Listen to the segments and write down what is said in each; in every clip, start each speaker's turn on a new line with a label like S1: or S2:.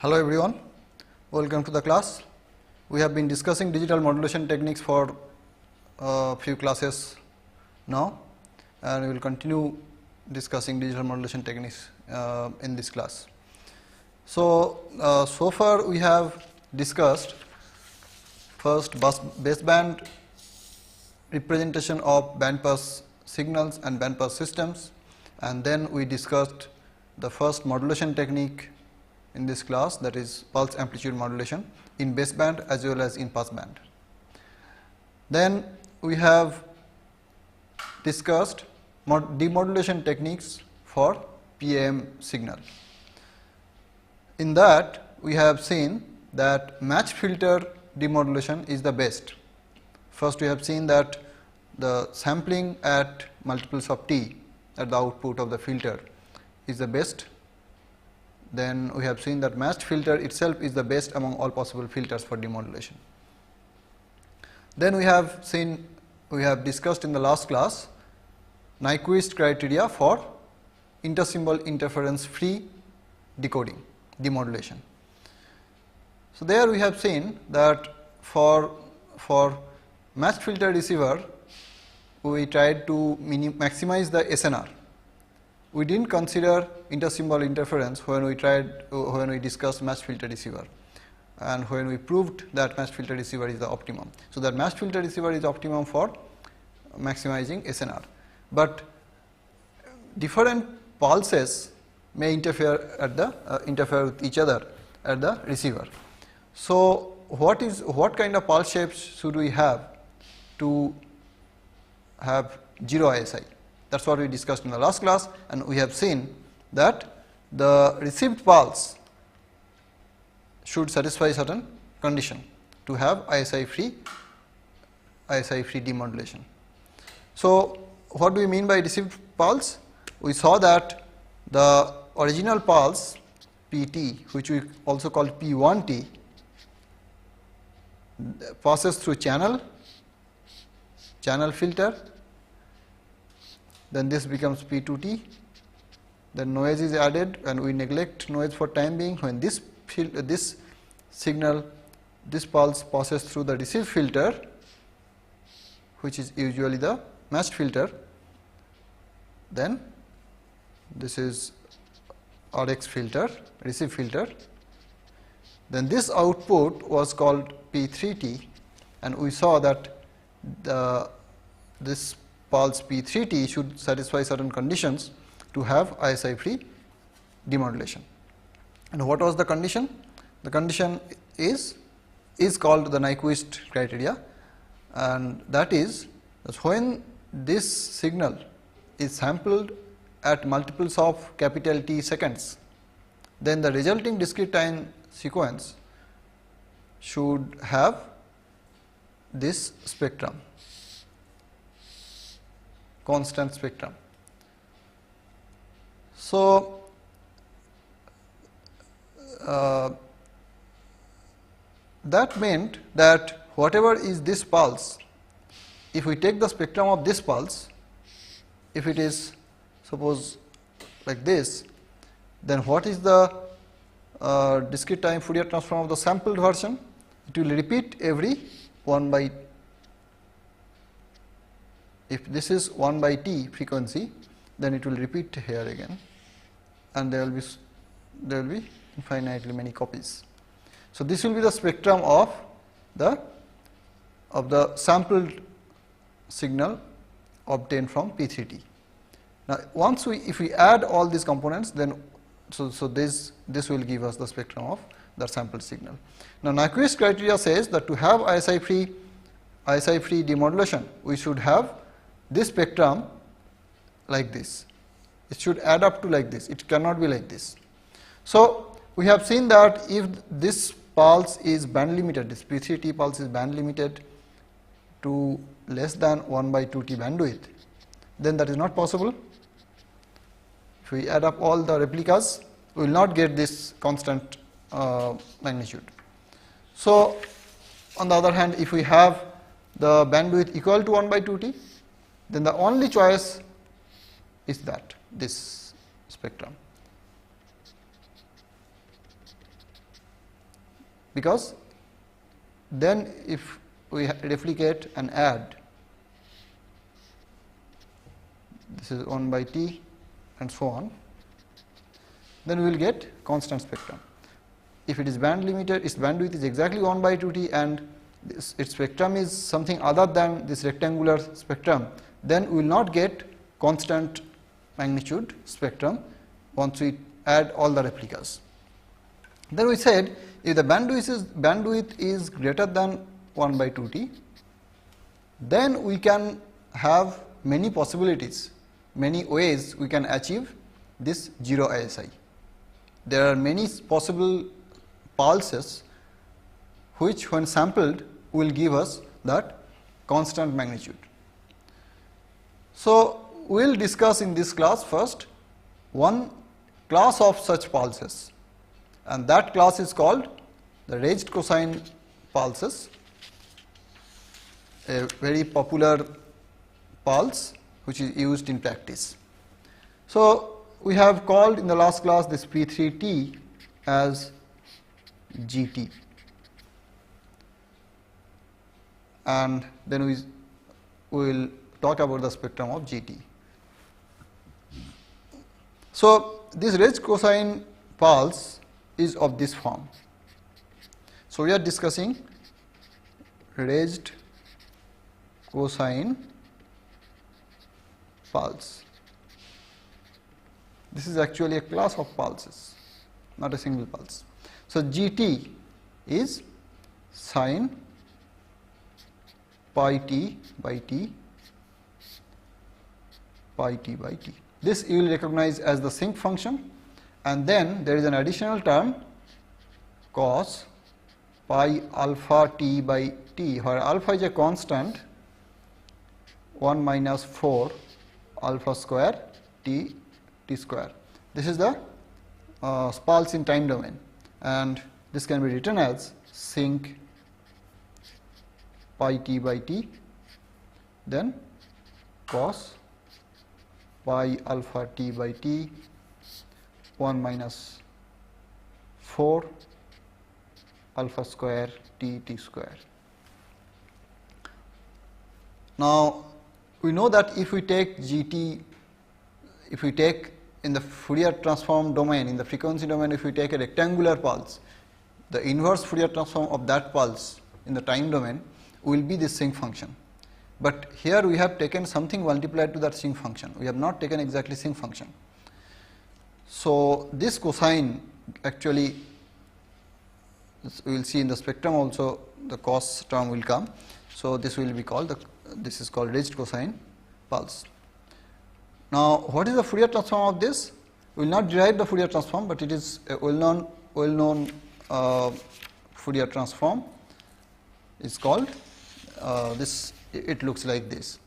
S1: Hello everyone, welcome to the class. We have been discussing digital modulation techniques for a few classes now, and we will continue discussing digital modulation techniques in this class. So far we have discussed first baseband representation of bandpass signals and bandpass systems, and then we discussed the first modulation technique in this class, that is pulse amplitude modulation in baseband as well as in passband. Then we have discussed demodulation techniques for PAM signal. In that we have seen that match filter demodulation is the best. First we have seen that the sampling at multiples of t at the output of the filter is the best. Then we have seen that matched filter itself is the best among all possible filters for demodulation. Then we have discussed in the last class Nyquist criteria for intersymbol interference free decoding, demodulation. So there we have seen that for matched filter receiver we tried to maximize the SNR. We did not consider intersymbol interference when we discussed matched filter receiver, and when we proved that matched filter receiver is the optimum. So that matched filter receiver is optimum for maximizing SNR, but different pulses may interfere with each other at the receiver. So what kind of pulse shapes should we have to have 0 ISI? That is what we discussed in the last class, and we have seen that the received pulse should satisfy certain condition to have ISI-free demodulation. So what do we mean by received pulse? We saw that the original pulse PT, which we also call P1T, passes through channel filter. Then this becomes P2T, then noise is added, and we neglect noise for time being. When this pulse passes through the received filter, which is usually the matched filter, then this is RX filter, receive filter. Then this output was called P3T, and we saw that this pulse P3T should satisfy certain conditions to have ISI-free demodulation. And what was the condition? The condition is called the Nyquist criteria, and that is that when this signal is sampled at multiples of capital T seconds, then the resulting discrete time sequence should have this spectrum, constant spectrum. So that meant that whatever is this pulse, if we take the spectrum of this pulse, if it is suppose like this, then what is the discrete time Fourier transform of the sampled version? It will repeat every 1 by, if this is 1 by t frequency, then it will repeat here again, and there will be infinitely many copies. So this will be the spectrum of the sampled signal obtained from P3T. Now if we add all these components, then so this will give us the spectrum of the sampled signal. Now Nyquist criteria says that to have ISI-free demodulation, we should have this spectrum like this. It should add up to like this, it cannot be like this. So we have seen that if this pulse is band limited, this P3T pulse is band limited to less than 1 by 2T bandwidth, then that is not possible. If we add up all the replicas, we will not get this constant magnitude. So on the other hand, if we have the bandwidth equal to 1 by 2T, then the only choice is this spectrum. because then if we replicate and add, this is 1 by t and so on, then we will get constant spectrum. If it is band limited, its bandwidth is exactly 1 by 2t and its spectrum is something other than this rectangular spectrum, then we will not get constant magnitude spectrum once we add all the replicas. Then we said if the bandwidth is greater than 1 by 2t, then we can have many possibilities, many ways we can achieve this 0 ISI. There are many possible pulses which when sampled will give us that constant magnitude. So, we will discuss in this class first one class of such pulses, and that class is called the raised cosine pulses, a very popular pulse which is used in practice. So, we have called in the last class this P3T as GT, and then we will talk about the spectrum of GT. So, this raised cosine pulse is of this form. So, we are discussing raised cosine pulse. This is actually a class of pulses, not a single pulse. So, GT is sine pi t by t pi t by t. This you will recognize as the sinc function, and then there is an additional term cos pi alpha t by t, where alpha is a constant 1 minus 4 alpha square t square. This is the pulse in time domain, and this can be written as sinc pi t by t, then cos pi alpha t by t 1 minus 4 alpha square t square. Now, we know that if we take GT, if we take in the Fourier transform domain, in the frequency domain, if we take a rectangular pulse, the inverse Fourier transform of that pulse in the time domain will be this sinc function. But here we have taken something multiplied to that sinc function, we have not taken exactly sinc function. So, this cosine actually, we will see in the spectrum also the cos term will come. So, this will be called this is called raised cosine pulse. Now, what is the Fourier transform of this? We will not derive the Fourier transform, but it is a well known Fourier transform. It's called this. It looks like this.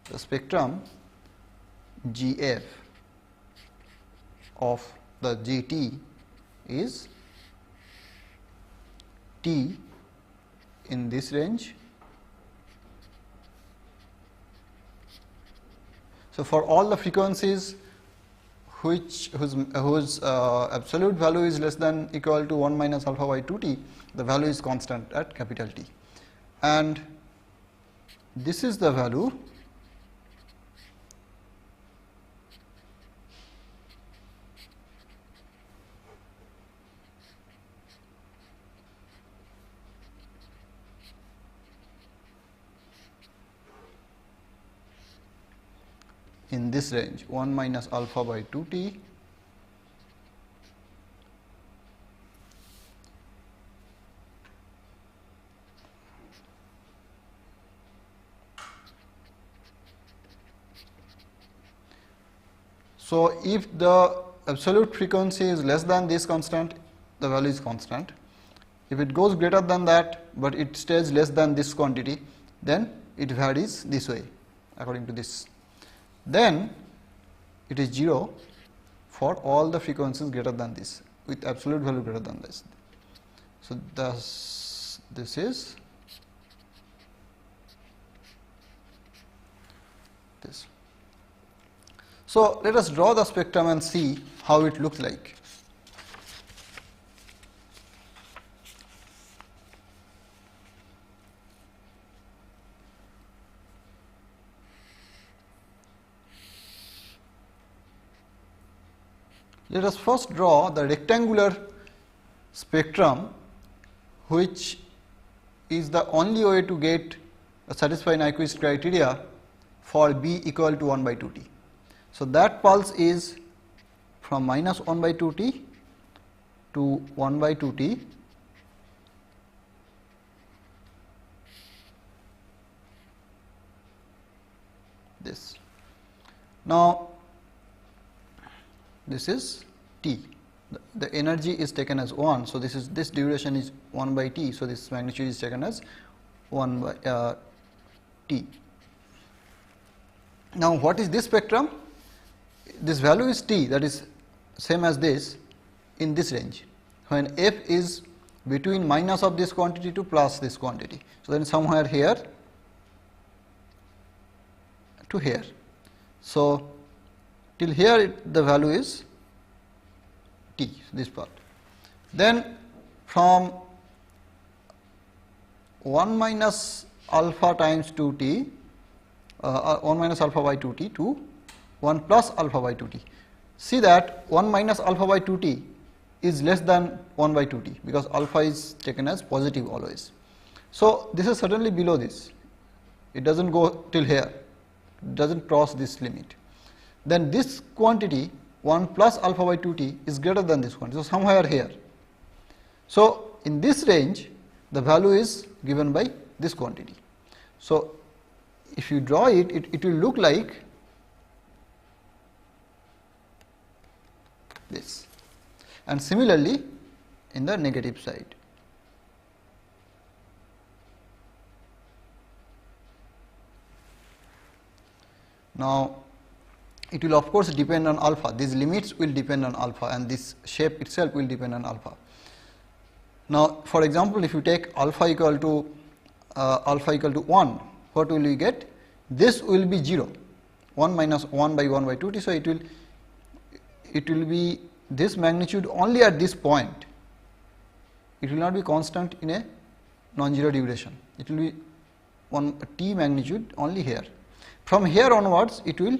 S1: The spectrum GF of the GT is T in this range. So, for all the frequencies whose absolute value is less than equal to 1 minus alpha by 2t, the value is constant at capital T, and this is the value in this range 1 minus alpha by 2t So, if the absolute frequency is less than this constant, the value is constant. If it goes greater than that, but it stays less than this quantity, then it varies this way according to this. Then it is 0 for all the frequencies greater than this, with absolute value greater than this. So, thus this is this. So, let us draw the spectrum and see how it looks like. Let us first draw the rectangular spectrum, which is the only way to get satisfy Nyquist criteria for B equal to 1 by 2 t. So, that pulse is from minus 1 by 2 t to 1 by 2 t, this. Now, this is t, the energy is taken as 1. So, this duration is 1 by t. So, this magnitude is taken as 1 by t. Now, what is this spectrum? This value is t, that is same as this in this range, when f is between minus of this quantity to plus this quantity. So, then somewhere here to here. So, till here the value is t, this part. Then from 1 minus alpha times 2 t, 1 minus alpha by 2 t to 1 plus alpha by 2 t. See that 1 minus alpha by 2 t is less than 1 by 2 t, because alpha is taken as positive always. So, this is certainly below this, it does not go till here, it does not cross this limit. Then this quantity 1 plus alpha by 2 t is greater than this quantity. So, somewhere here. So, in this range the value is given by this quantity. So, if you draw it, it will look like this, and similarly in the negative side. Now, it will of course depend on alpha, these limits will depend on alpha, and this shape itself will depend on alpha. Now, for example, if you take alpha equal to 1, what will you get? This will be 0, 1 minus 1 by 1 by 2 t. So, it will be this magnitude only at this point, it will not be constant in a non-zero duration, it will be 1 t magnitude only here. From here onwards it will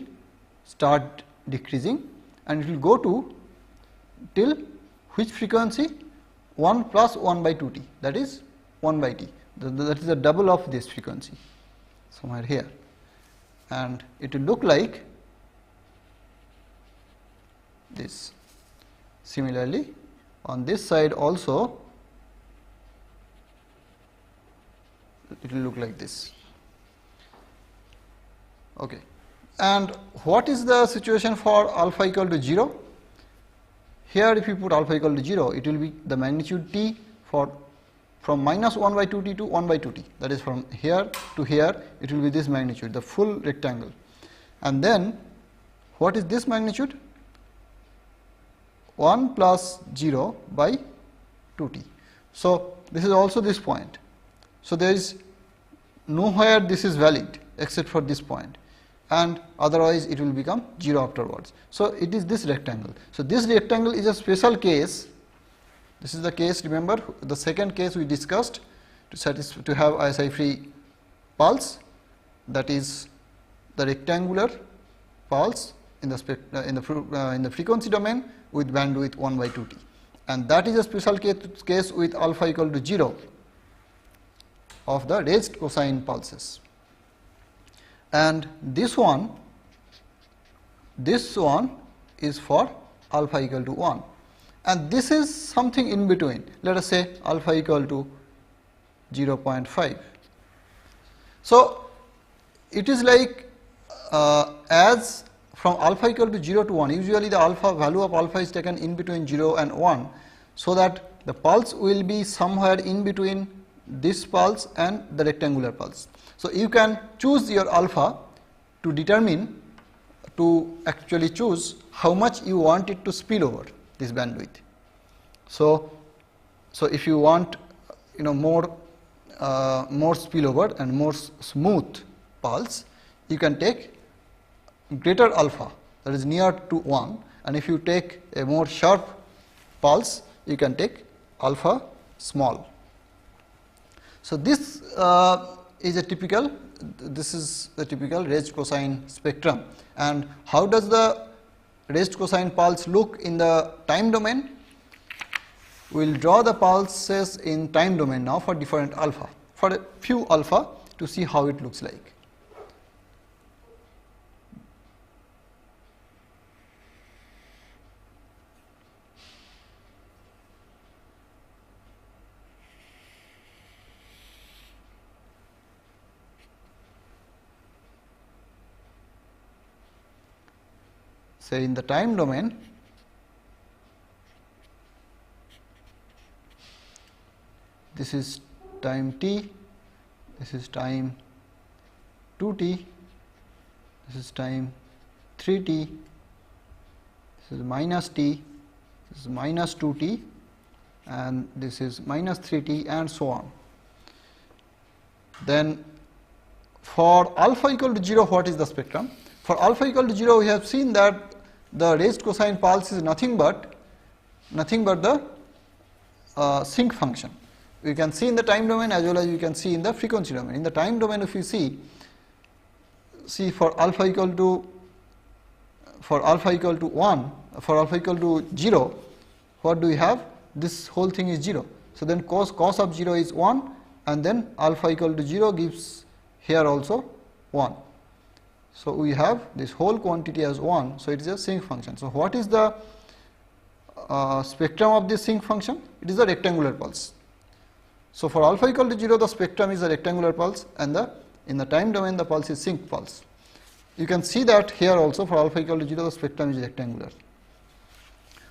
S1: start decreasing, and it will go to till which frequency? 1 plus 1 by 2 t, that is 1 by t, that is the double of this frequency, somewhere here, and it will look like this. Similarly, on this side also it will look like this. Okay. And what is the situation for alpha equal to 0? Here if you put alpha equal to 0, it will be the magnitude t for from minus 1 by 2 t to 1 by 2 t, that is from here to here it will be this magnitude, the full rectangle. And then what is this magnitude? 1 plus 0 by 2 t. So, this is also this point. So, there is nowhere this is valid except for this point, and otherwise it will become 0 afterwards. So, it is this rectangle. So, this rectangle is a special case. This is the case, remember the second case we discussed to have ISI-free pulse, that is the rectangular pulse in the frequency domain with bandwidth 1 by 2 t, and that is a special case with alpha equal to 0 of the raised cosine pulses. And this one is for alpha equal to 1, and this is something in between, let us say alpha equal to 0.5. So, it is like as from alpha equal to 0 to 1, usually the alpha value of alpha is taken in between 0 and 1, so that the pulse will be somewhere in between this pulse and the rectangular pulse. So, you can choose your alpha to determine, to actually choose how much you want it to spill over this bandwidth. So, if you want more spillover and more smooth pulse, you can take greater alpha, that is near to 1, and if you take a more sharp pulse, you can take alpha small. So, this is a typical raised cosine spectrum. And how does the raised cosine pulse look in the time domain? We will draw the pulses in time domain now for different alpha, for a few alpha, to see how it looks like. Say in the time domain, this is time t, this is time 2t, this is time 3t, this is minus t, this is minus 2t, and this is minus 3t, and so on. Then for alpha equal to 0, what is the spectrum? For alpha equal to 0, we have seen that the raised cosine pulse is nothing but the sinc function. We can see in the time domain as well as you can see in the frequency domain. In the time domain, if you see for alpha equal to 1, for alpha equal to 0, what do we have? This whole thing is 0. So then cos of 0 is 1, and then alpha equal to 0 gives here also 1. So we have this whole quantity as 1, so it is a sinc function. So what is the spectrum of this sinc function? It is a rectangular pulse. So for alpha equal to 0, the spectrum is a rectangular pulse, and in the time domain the pulse is sinc pulse. You can see that here also for alpha equal to 0, the spectrum is rectangular.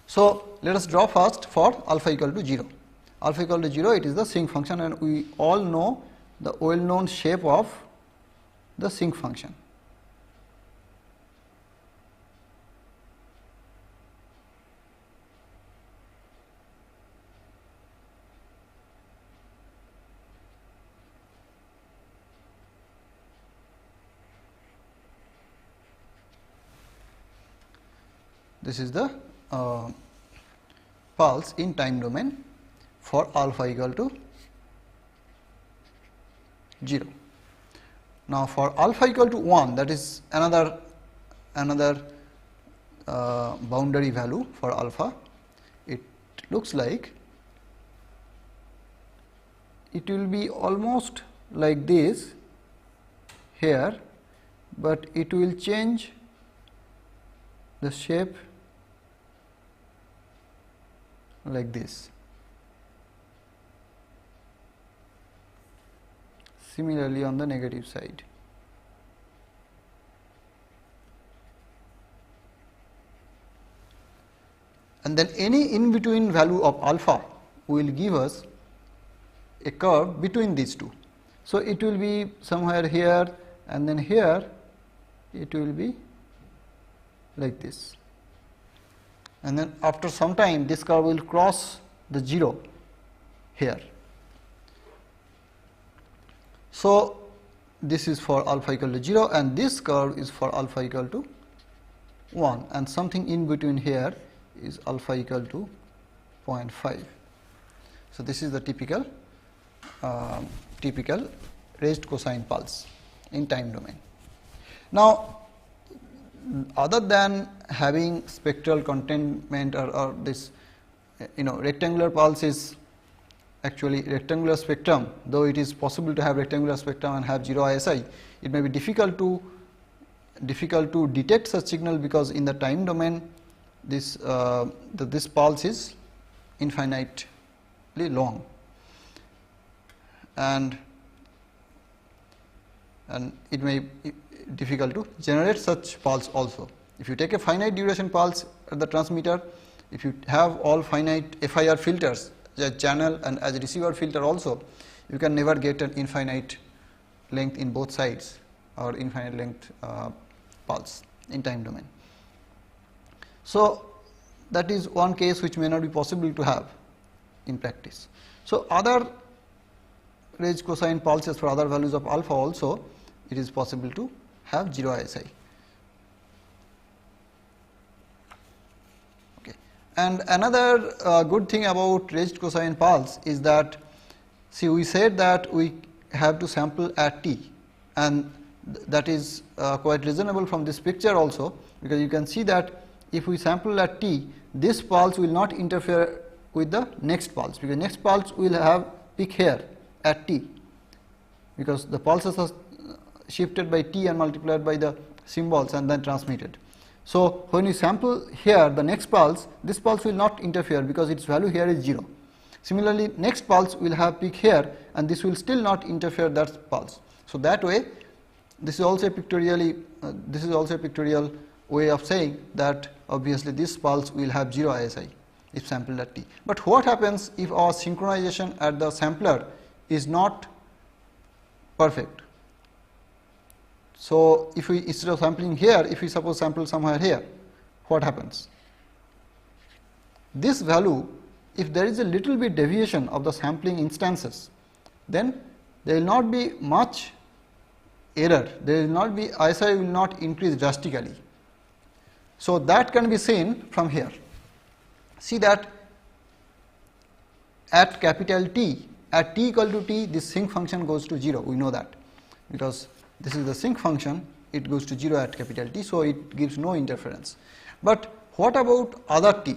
S1: So let us draw first for alpha equal to 0. Alpha equal to 0, it is the sinc function, and we all know the well known shape of the sinc function. This is the pulse in time domain for alpha equal to 0. Now for alpha equal to 1, that is another boundary value for alpha, it looks like it will be almost like this here, but it will change the shape like this. Similarly on the negative side. And then any in between value of alpha will give us a curve between these two. So it will be somewhere here, and then here it will be like this, and then after some time this curve will cross the 0 here. So this is for alpha equal to 0, and this curve is for alpha equal to 1, and something in between here is alpha equal to 0.5. So this is the typical raised cosine pulse in time domain. Now other than having spectral containment or this rectangular pulse is actually rectangular spectrum, though it is possible to have rectangular spectrum and have 0 ISI, it may be difficult to detect such signal, because in the time domain this pulse is infinitely long, and it may be difficult to generate such pulse also. If you take a finite duration pulse at the transmitter, if you have all finite FIR filters as channel and as receiver filter also, you can never get an infinite length in both sides or infinite length pulse in time domain. So that is one case which may not be possible to have in practice. So other raised cosine pulses for other values of alpha also, it is possible to have 0 ISI. Okay. And another good thing about raised cosine pulse is that, see, we said that we have to sample at t, and that is quite reasonable from this picture also, because you can see that if we sample at t, this pulse will not interfere with the next pulse, because next pulse will have peak here at t, because the pulses are shifted by t and multiplied by the symbols and then transmitted. So, when you sample here the next pulse, this pulse will not interfere because its value here is 0. Similarly, next pulse will have peak here and this will still not interfere that pulse. So, that way this is also a pictorial way of saying that obviously this pulse will have 0 ISI if sampled at t. But what happens if our synchronization at the sampler is not perfect? So, if we instead of sampling here, if we suppose sample somewhere here, what happens? This value, if there is a little bit deviation of the sampling instances, then there will not be much error, there will not be ISI will not increase drastically. So, that can be seen from here. See that at capital T, at t equal to t, this sinc function goes to 0, we know that, because this is the sinc function, it goes to 0 at capital T. So, it gives no interference. But what about other t?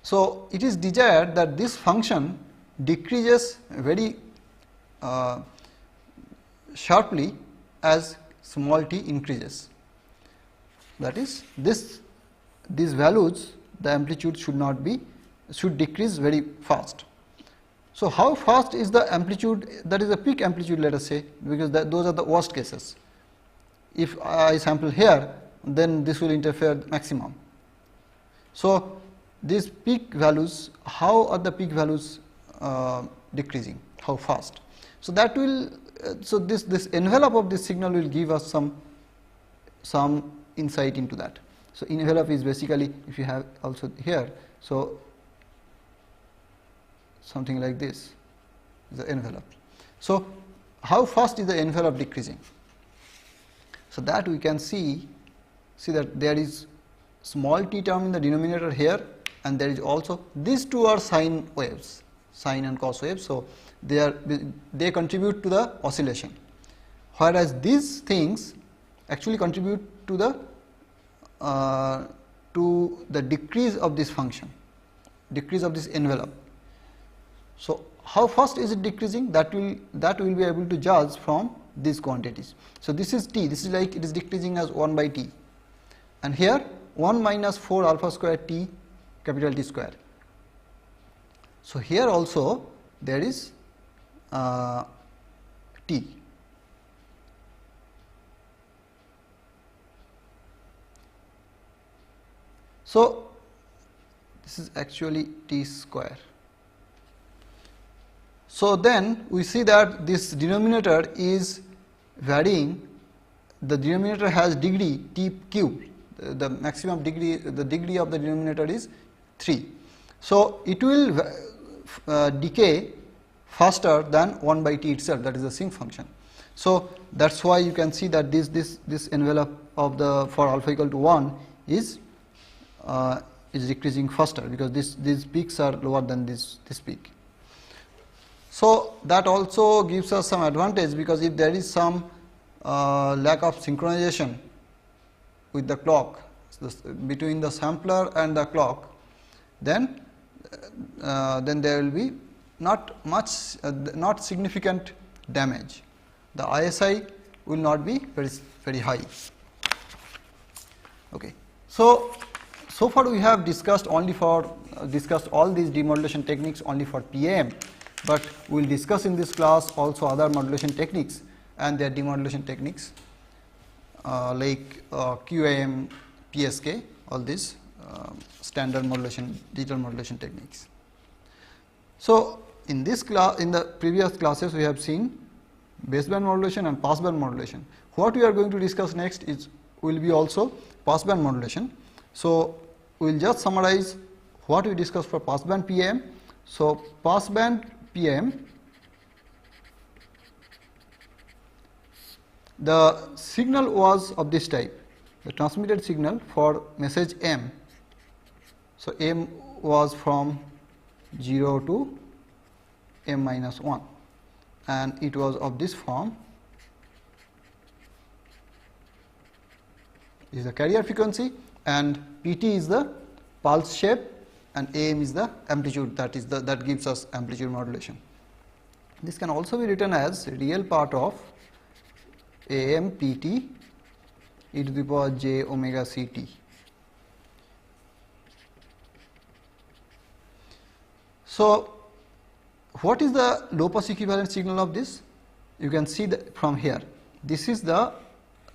S1: So, it is desired that this function decreases very sharply as small t increases. That is, these values, the amplitude should decrease very fast. So, how fast is the amplitude, that is the peak amplitude, let us say, because those are the worst cases. If I sample here, then this will interfere maximum. So, these peak values, how are the peak values decreasing, how fast? So, that will, so this envelope of this signal will give us some insight into that. So, envelope is basically, if you have also here, so something like this is the envelope. So, how fast is the envelope decreasing? So, that we can see that there is small t term in the denominator here, and there is also, these two are sine waves, sine and cos waves. So, they contribute to the oscillation, whereas these things actually contribute to the decrease of this function, decrease of this envelope. So, how fast is it decreasing? That will be able to judge from these quantities. So, this is t, this is like it is decreasing as 1 by t, and here 1 minus 4 alpha square t capital T square. So, here also there is t. So, this is actually t square. So, then we see that this denominator is varying, the denominator has degree t cube, the maximum degree, the degree of the denominator is 3. So, it will decay faster than 1 by t itself, that is the sinc function. So, that is why you can see that this envelope of the for alpha equal to 1 is decreasing faster, because these peaks are lower than this peak. So, that also gives us some advantage, because if there is some lack of synchronization with the clock between the sampler and the clock, then there will be not much not significant damage. The ISI will not be very high. Okay. So far we have discussed all these demodulation techniques only for PAM, but we will discuss in this class also other modulation techniques and their demodulation techniques like QAM, PSK, all these standard modulation, digital modulation techniques. So, in this class, in the previous classes we have seen baseband modulation and passband modulation. What we are going to discuss next will be also passband modulation. So, we will just summarize what we discussed for passband PAM. So, passband PAM, the signal was of this type, the transmitted signal for message M. So, M was from 0 to M minus 1, and it was of this form This is the carrier frequency, and Pt is the pulse shape, and Am is the amplitude, that gives us amplitude modulation. This can also be written as real part of Am Pt e to the power j omega Ct. So, what is the low pass equivalent signal of this? You can see that from here. This is the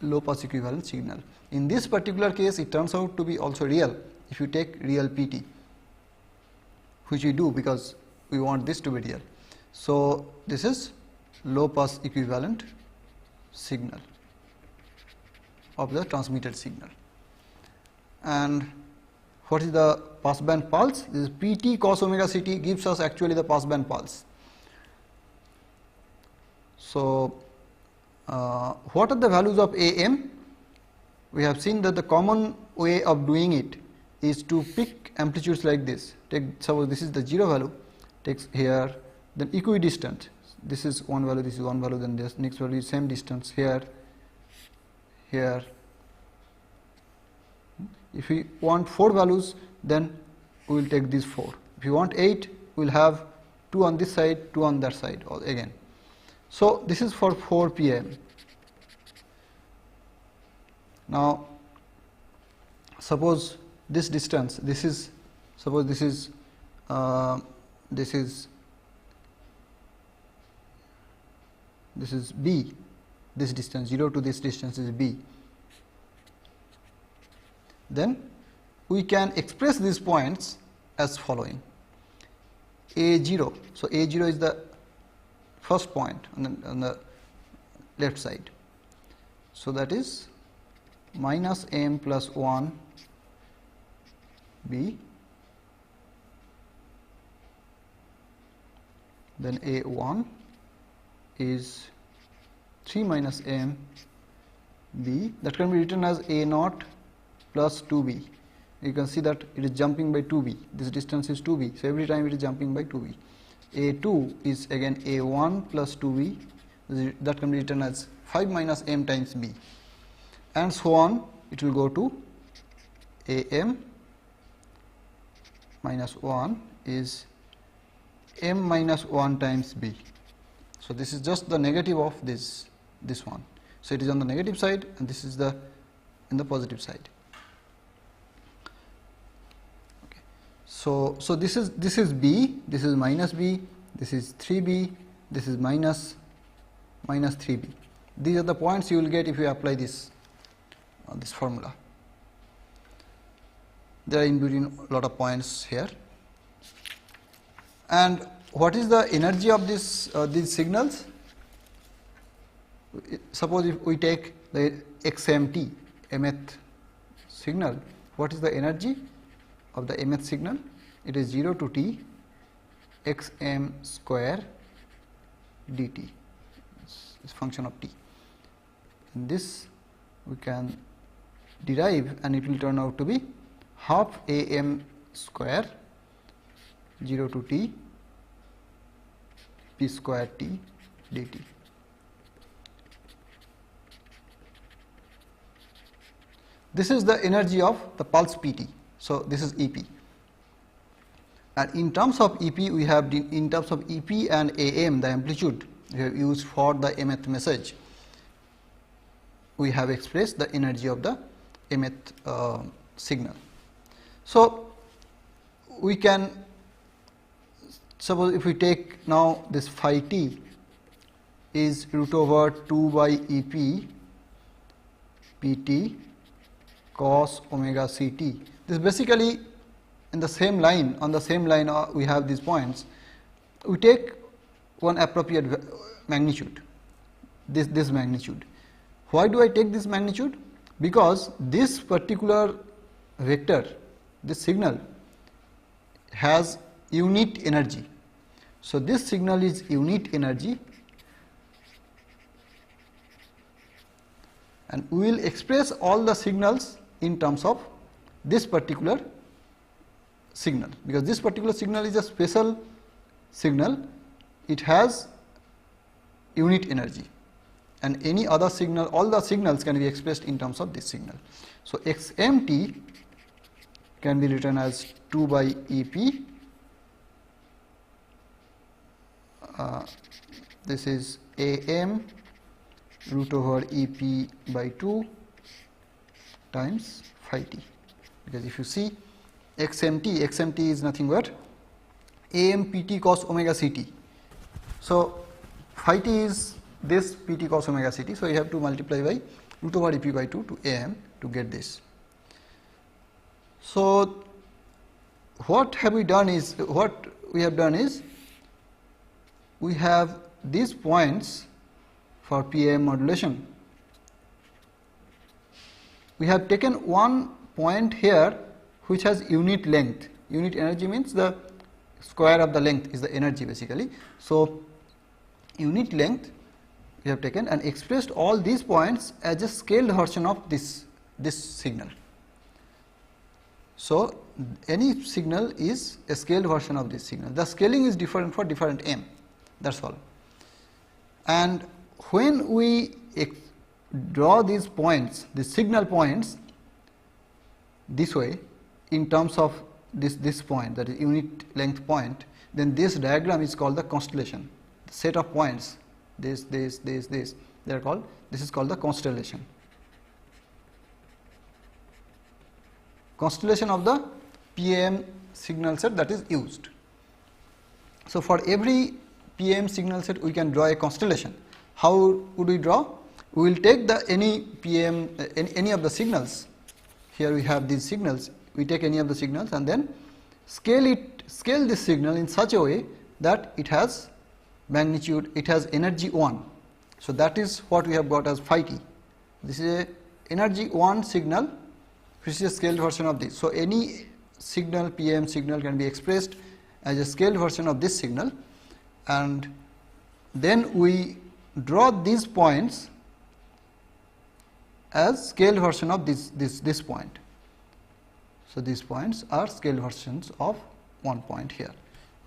S1: low pass equivalent signal. In this particular case, it turns out to be also real if you take real Pt, which we do because we want this to be real. So, this is low pass equivalent signal of the transmitted signal. And what is the passband pulse? This is Pt cos omega Ct gives us actually the passband pulse. So, what are the values of Am? We have seen that the common way of doing it is to pick amplitudes like this. Take, suppose this is the 0 value, takes here, then equidistant. This is one value, this is one value, then this next value is same distance here, here. If we want 4 values, then we will take these 4. If you want 8, we will have 2 on this side, 2 on that side again. So, this is for 4 pm. Now, suppose this distance, this is, suppose this is b, this distance 0 to this distance is b. Then we can express these points as following: A0. So, A0 is the first point on the left side. So, that is minus m plus 1 b, then A1 is 3 minus m b, that can be written as A0 plus 2b. You can see that it is jumping by 2b, this distance is 2b. So, every time it is jumping by 2b. A2 is again A1 plus 2b, that can be written as 5 minus m times b, and so on. It will go to Am minus 1 is m minus 1 times b. So, this is just the negative of this one. So, it is on the negative side, and this is the in the positive side. Okay. So, this is b, this is minus b, this is 3b, this is minus 3b. These are the points you will get if you apply this formula. There are in between a lot of points here. And what is the energy of these signals? Suppose if we take the xmt, mth signal, what is the energy of the mth signal? It is 0 to t xm square dt, is function of t. And this we can derive, and it will turn out to be half am square 0 to t p square t dt. This is the energy of the pulse Pt. So, this is Ep, and in terms of Ep, we have in terms of Ep and Am, the amplitude we have used for the mth message, we have expressed the energy of the mth signal. So, we can suppose if we take now this phi t is root over 2 by Ep Pt cos omega Ct. This is basically in the same line, on the same line we have these points. We take one appropriate magnitude, this magnitude. Why do I take this magnitude? Because this particular vector, this signal has unit energy. So, this signal is unit energy, and we will express all the signals in terms of this particular signal, because this particular signal is a special signal, it has unit energy, and any other signal, all the signals can be expressed in terms of this signal. So xmt can be written as 2 by EP. This is AM root over EP by 2 times phi t, because if you see xmt is nothing but AM pt cos omega ct. So phi t is this pt cos omega ct. So you have to multiply by root over EP by 2 to AM to get this. So what we have done is we have these points for PAM modulation. We have taken one point here which has unit length. Unit energy means the square of the length is the energy basically. So unit length we have taken and expressed all these points as a scaled version of this signal. So any signal is a scaled version of this signal. The scaling is different for different m, that's all. And when we draw these points, the signal points this way in terms of this point, that is unit length point, then this diagram is called the constellation. The set of points, this, they are called, this is called the constellation. Constellation of the PAM signal set that is used. So for every PAM signal set we can draw a constellation. How would we draw? We will take the any of the signals. Here we have these signals. We take any of the signals and then scale this signal in such a way that it has magnitude, it has energy 1. So that is what we have got as phi t. This is a energy 1 signal which is a scaled version of this. So any signal, PAM signal, can be expressed as a scaled version of this signal, and then we draw these points as scaled version of this point. So these points are scaled versions of one point here,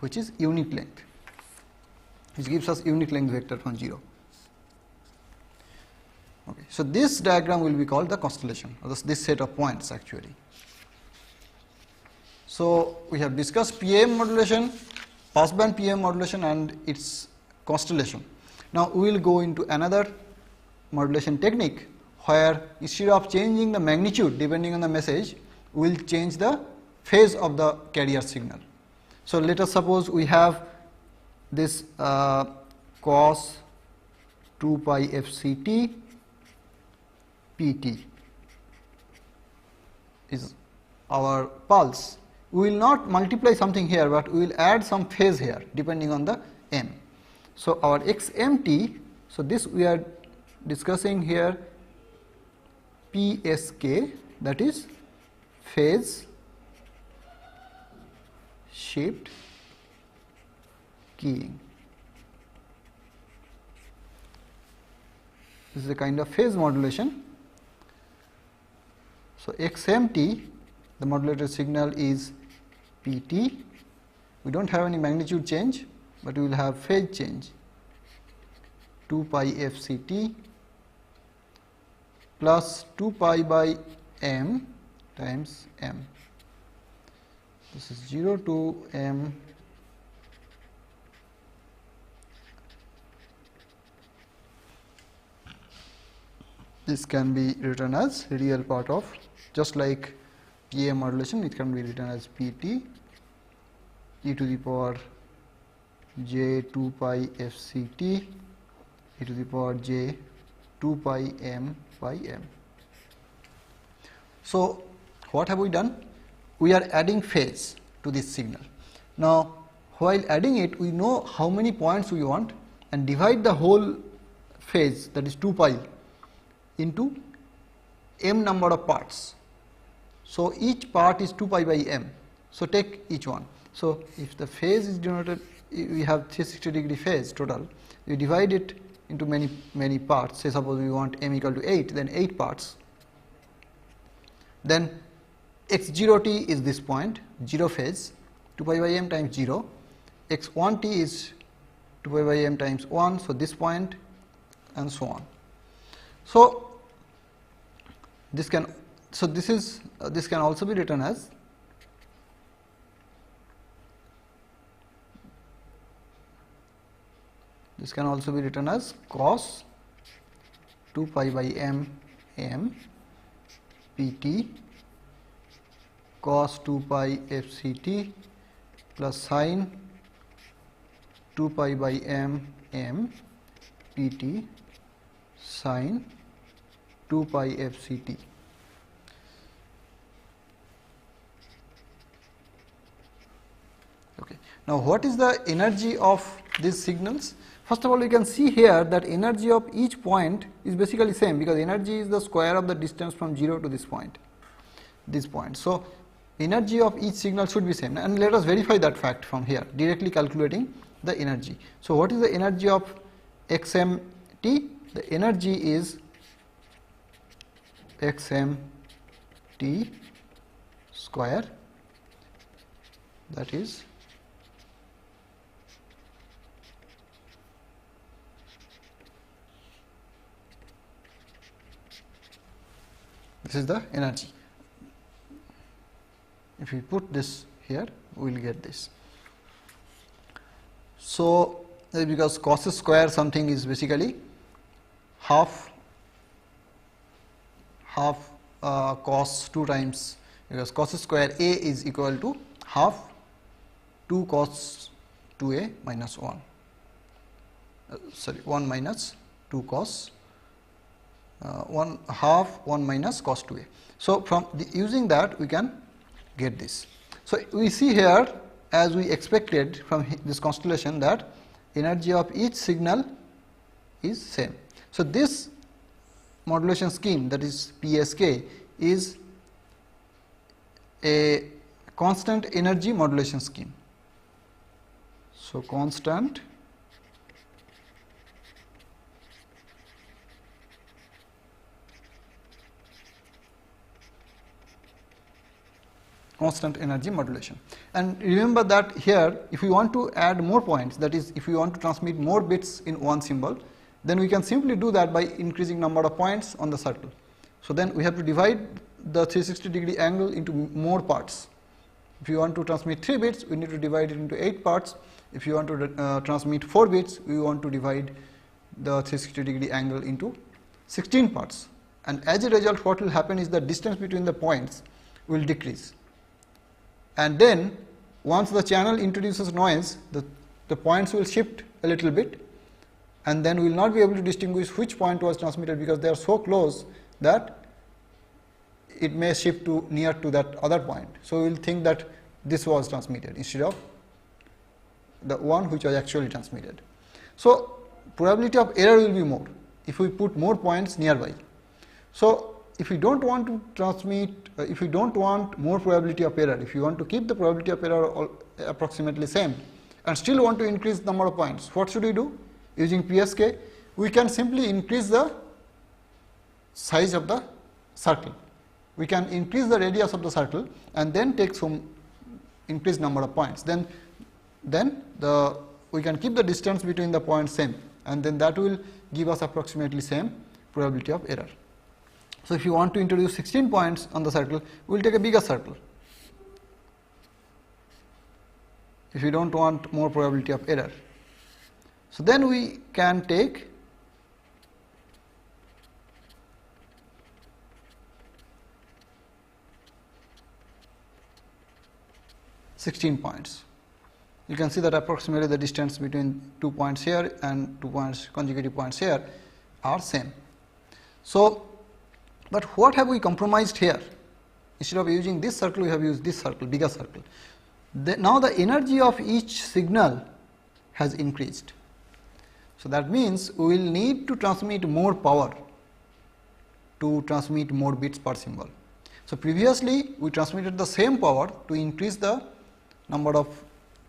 S1: which is unit length, which gives us unit length vector from 0. Okay. So this diagram will be called the constellation, or this set of points actually. So we have discussed PAM modulation, passband PAM modulation and its constellation. Now we will go into another modulation technique where instead of changing the magnitude depending on the message, we will change the phase of the carrier signal. So let us suppose we have this cos 2 pi fct pt is our pulse. We will not multiply something here, but we will add some phase here depending on the m. So our xmt, so this we are discussing here psk, that is phase shift keying. This is a kind of phase modulation. So xmt, the modulated signal is pt. We don't have any magnitude change, but we will have phase change 2 pi fct plus 2 pi by m times m. This is 0 to m this can be written as real part of, just like PAM modulation, it can be written as pt e to the power j 2 pi fct e to the power j 2 pi m by m. So what have we done? We are adding phase to this signal. Now while adding it, we know how many points we want and divide the whole phase, that is 2 pi, into m number of parts. So each part is 2 pi by m. So take each one. So if the phase is denoted, we have 360-degree phase total, we divide it into many parts. Say suppose we want m equal to 8, then 8 parts. Then x0t is this point, 0 phase, 2 pi by m times 0. x1t is 2 pi by m times 1, so this point, and so on. So, this can this can also be written as cos 2 pi by m pt cos 2 pi fct plus sin 2 pi by m pt sin 2 pi fct. Okay. Now, what is the energy of these signals? First of all, you can see here that energy of each point is basically same, because energy is the square of the distance from 0 to this point. So, energy of each signal should be same, and let us verify that fact from here, directly calculating the energy. So, what is the energy of xmt? The energy is xmt square, that is this is the energy. If we put this here, we will get this. So, because cos square something is basically half cos 2 times, because cos square a is equal to half 2 cos 2a minus 1, 1 minus 2 cos 1 half 1 minus cos 2a. So, from using that we can get this. So, we see here, as we expected from this constellation, that energy of each signal is same. So, this modulation scheme, that is PSK, is a constant energy modulation scheme. So, constant energy modulation. And remember that here, if we want to add more points, that is, if we want to transmit more bits in one symbol, then we can simply do that by increasing number of points on the circle. So, then we have to divide the 360-degree angle into more parts. If you want to transmit 3 bits, we need to divide it into 8 parts. If you want to transmit 4 bits, we want to divide the 360-degree angle into 16 parts. And as a result, what will happen is the distance between the points will decrease. And then once the channel introduces noise, the points will shift a little bit, and then we will not be able to distinguish which point was transmitted, because they are so close that it may shift to near to that other point. So, we will think that this was transmitted instead of the one which was actually transmitted. So, probability of error will be more if we put more points nearby. So, if we don't want to transmit, if we don't want more probability of error, if you want to keep the probability of error approximately same and still want to increase the number of points, what should we do? Using PSK, we can simply increase the size of the circle. We can increase the radius of the circle and then take some increased number of points. Then we can keep the distance between the points same, and then that will give us approximately same probability of error. So, if you want to introduce 16 points on the circle, we will take a bigger circle. If you don't want more probability of error, so then we can take points. You can see that approximately the distance between 2 points here and 2 points consecutive points here are same. So, but what have we compromised here? Instead of using this circle, we have used this circle, bigger circle. Now, the energy of each signal has increased. So, that means we will need to transmit more power to transmit more bits per symbol. So, previously we transmitted the same power to increase the number of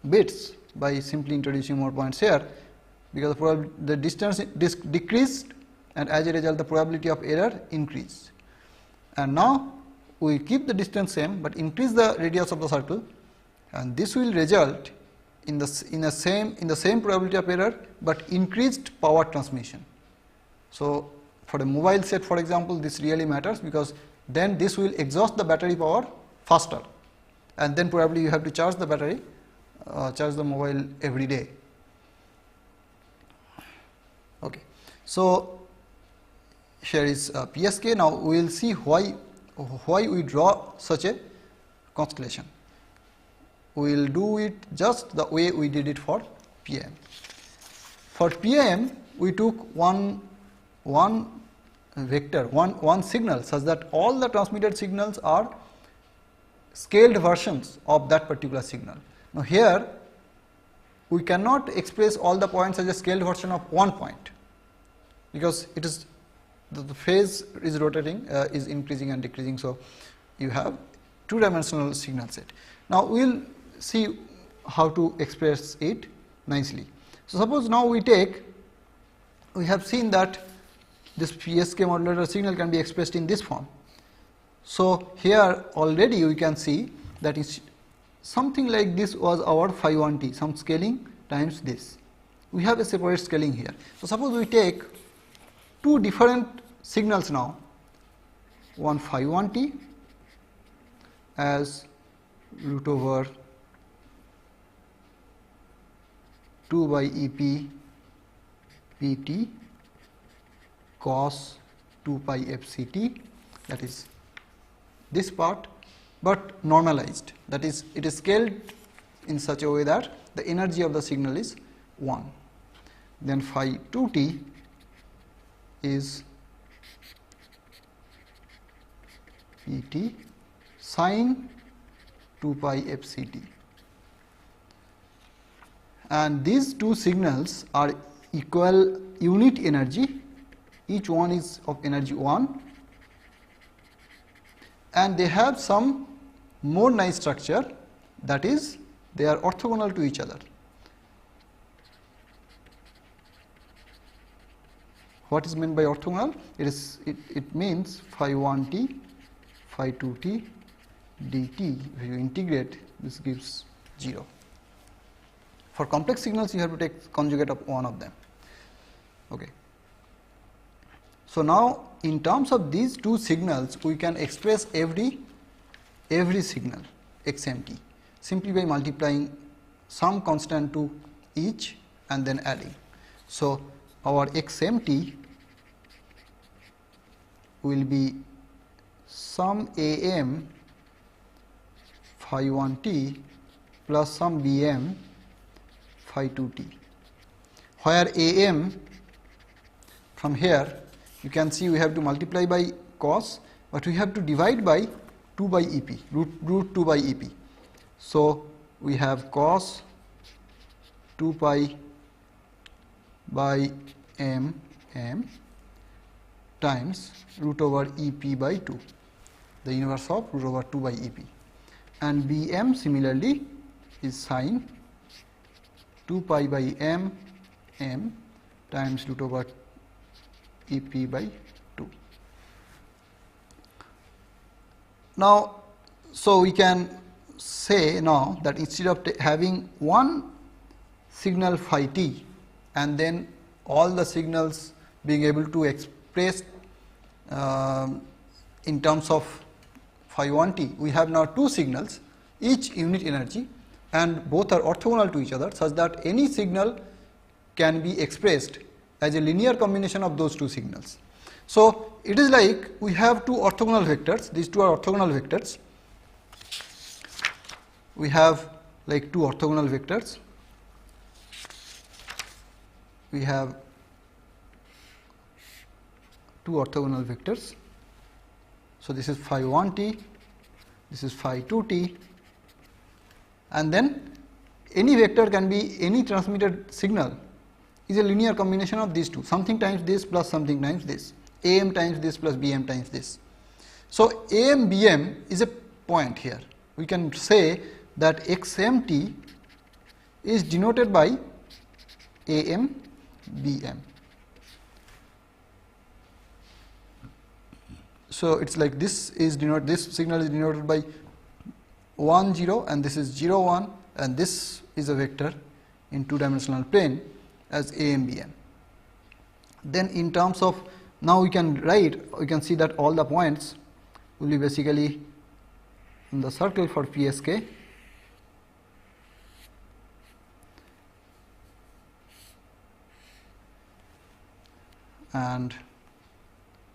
S1: bits by simply introducing more points here, because the distance decreased, and as a result the probability of error increased. And now we keep the distance same, but increase the radius of the circle, and this will result in the same probability of error, but increased power transmission. So, for a mobile set, for example, this really matters, because then this will exhaust the battery power faster, and then probably you have to charge the battery, charge the mobile every day. Okay. So, here is PSK. Now, we will see why we draw such a constellation. We will do it just the way we did it for PAM. For PAM, we took one vector, one signal, such that all the transmitted signals are scaled versions of that particular signal. Now, here we cannot express all the points as a scaled version of one point, because it is the phase is rotating, is increasing and decreasing. So, you have two dimensional signal set. Now, we will see how to express it nicely. So, suppose now we have seen that this PSK modulator signal can be expressed in this form. So, here already we can see that is something like this was our phi 1t, some scaling times this. We have a separate scaling here. So, suppose we take two different signals now, one phi 1t as root over 2 by EP Pt cos 2 pi fct, that is this part, but normalized, that is it is scaled in such a way that the energy of the signal is 1. Then phi 2t is Pt sin 2 pi fct, and these two signals are equal unit energy, each one is of energy 1, and they have some more nice structure, that is they are orthogonal to each other. What is meant by orthogonal? It means phi 1t, phi 2t dt, if you integrate, this gives 0. For complex signals, you have to take conjugate of one of them. Okay. So, now in terms of these two signals, we can express every signal xmt simply by multiplying some constant to each and then adding. So, our xmt will be some am phi 1t plus some bm phi 2t, where am from here you can see we have to multiply by cos, but we have to divide by 2 by EP, root 2 by EP. So, we have cos 2 pi by m times root over EP by 2, the inverse of root over 2 by EP, and Bm similarly is sin 2 pi by m times root over EP by 2. Now, so we can say now that instead of having one signal phi t and then all the signals being able to express in terms of phi 1t, we have now two signals, each unit energy, and both are orthogonal to each other, such that any signal can be expressed as a linear combination of those two signals. So, it is like we have two orthogonal vectors, these two are orthogonal vectors. We have like two orthogonal vectors. We have two orthogonal vectors. So, this is phi 1t, this is phi 2t, and then any vector can be any transmitted signal is a linear combination of these two, something times this plus something times this, am times this plus bm times this. So, am bm is a point here. We can say that xmt is denoted by am bm. So, it is like this is denoted, this signal is denoted by 1 0 and this is 0 1, and this is a vector in two dimensional plane as am bm. Then in terms of Now we can see that all the points will be basically in the circle for PSK, and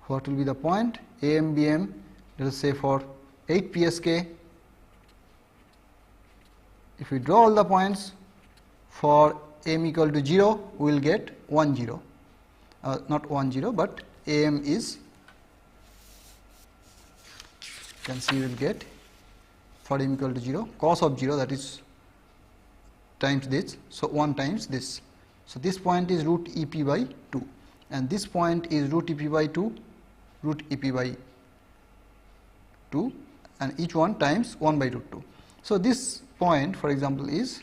S1: what will be the point AM, BM, let us say for 8 PSK. If we draw all the points for m equal to 0, we will get 1 0, not 1 0, but AM is, you can see we will get for m equal to 0 cos of 0, that is times this, so 1 times this. So this point is root EP by 2, and this point is root EP by 2, root EP by 2, and each one times 1 by root 2. So this point, for example, is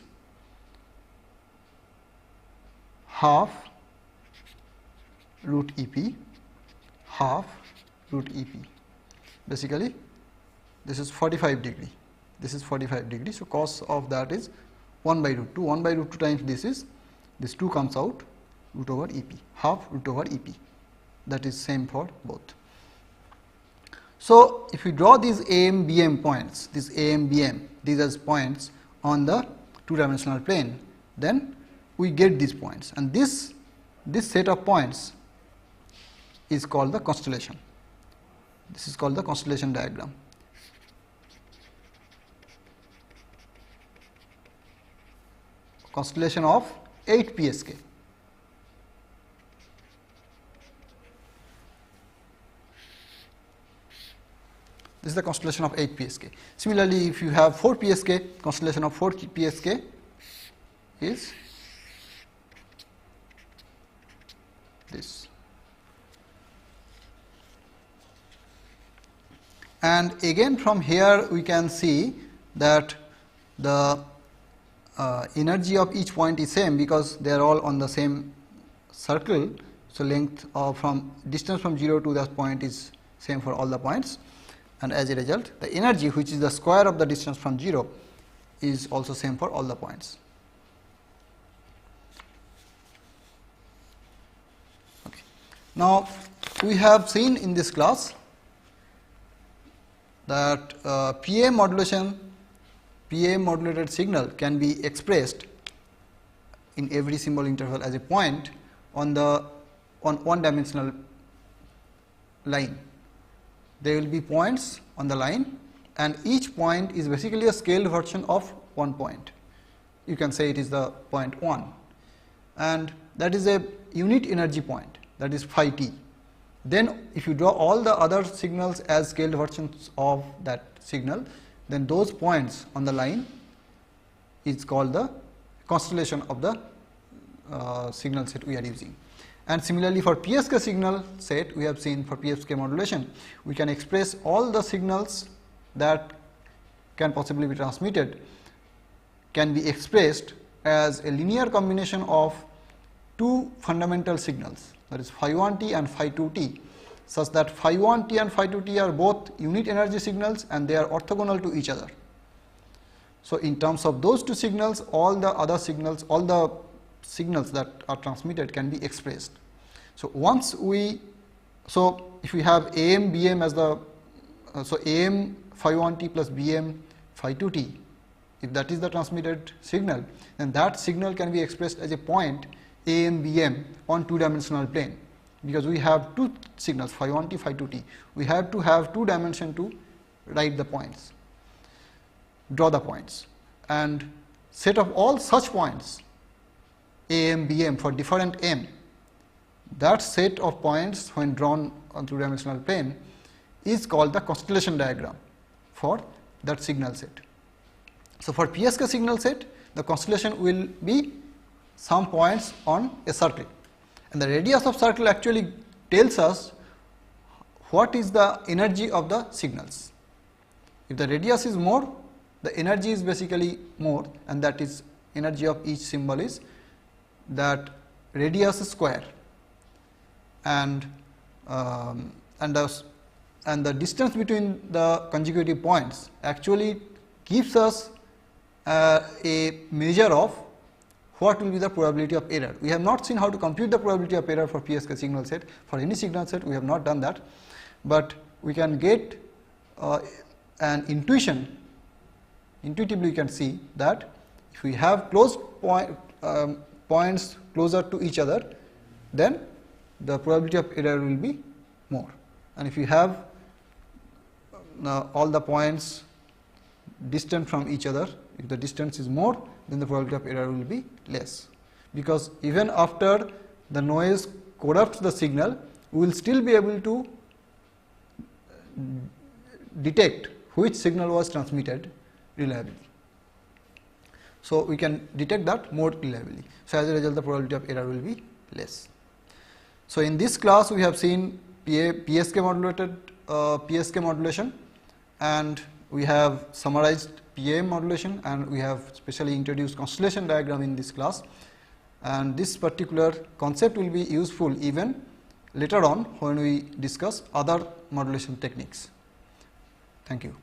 S1: half root EP, half root EP. Basically, this is 45 degree. This is 45 degree. So cos of that is 1 by root 2. 1 by root 2 times this 2 comes out, root over EP, half root over EP. That is same for both. So if we draw these AM, BM points, these AM, BM, these as points on the 2-dimensional plane, then we get these points, and this set of points is called the constellation. This is called the constellation diagram. Constellation of 8 PSK. This is the constellation of 8 PSK. Similarly, if you have 4 PSK, constellation of 4 PSK is this. And again from here we can see that the energy of each point is same, because they are all on the same circle. So length of from distance from 0 to that point is same for all the points, and as a result the energy, which is the square of the distance from 0, is also same for all the points. Okay. Now we have seen in this class that PA modulated signal can be expressed in every symbol interval as a point on the one-dimensional line. There will be points on the line, and each point is basically a scaled version of one point. You can say it is the point 1, and that is a unit energy point, that is phi t. Then if you draw all the other signals as scaled versions of that signal, then those points on the line is called the constellation of the signal set we are using. And similarly for PSK signal set, we have seen for PSK modulation, we can express all the signals that can possibly be transmitted can be expressed as a linear combination of two fundamental signals, that is phi 1t and phi 2t, such that phi 1t and phi 2t are both unit energy signals and they are orthogonal to each other. So in terms of those two signals, all the other signals, all the signals that are transmitted can be expressed. So once we, so if we have AM, BM as the, so AM phi 1t plus BM phi 2t, if that is the transmitted signal, then that signal can be expressed as a point AM, BM on two-dimensional plane, because we have two signals phi 1t, phi 2t. We have to have two dimension to write the points, draw the points, and set of all such points AM, BM for different m, that set of points when drawn on two-dimensional plane is called the constellation diagram for that signal set. So for PSK signal set, the constellation will be some points on a circle, and the radius of circle actually tells us what is the energy of the signals. If the radius is more, the energy is basically more, and that is energy of each symbol is that radius square, and the distance between the consecutive points actually gives us a measure of what will be the probability of error. We have not seen how to compute the probability of error for PSK signal set. For any signal set we have not done that, but we can get an intuition. Intuitively we can see that if we have close points closer to each other, then the probability of error will be more, and if you have all the points distant from each other, if the distance is more, then the probability of error will be less, because even after the noise corrupts the signal, we will still be able to detect which signal was transmitted reliably. So, we can detect that more reliably. So, as a result the probability of error will be less. So, in this class we have seen PSK modulation, and we have summarized PAM modulation, and we have specially introduced constellation diagram in this class, and this particular concept will be useful even later on when we discuss other modulation techniques. Thank you.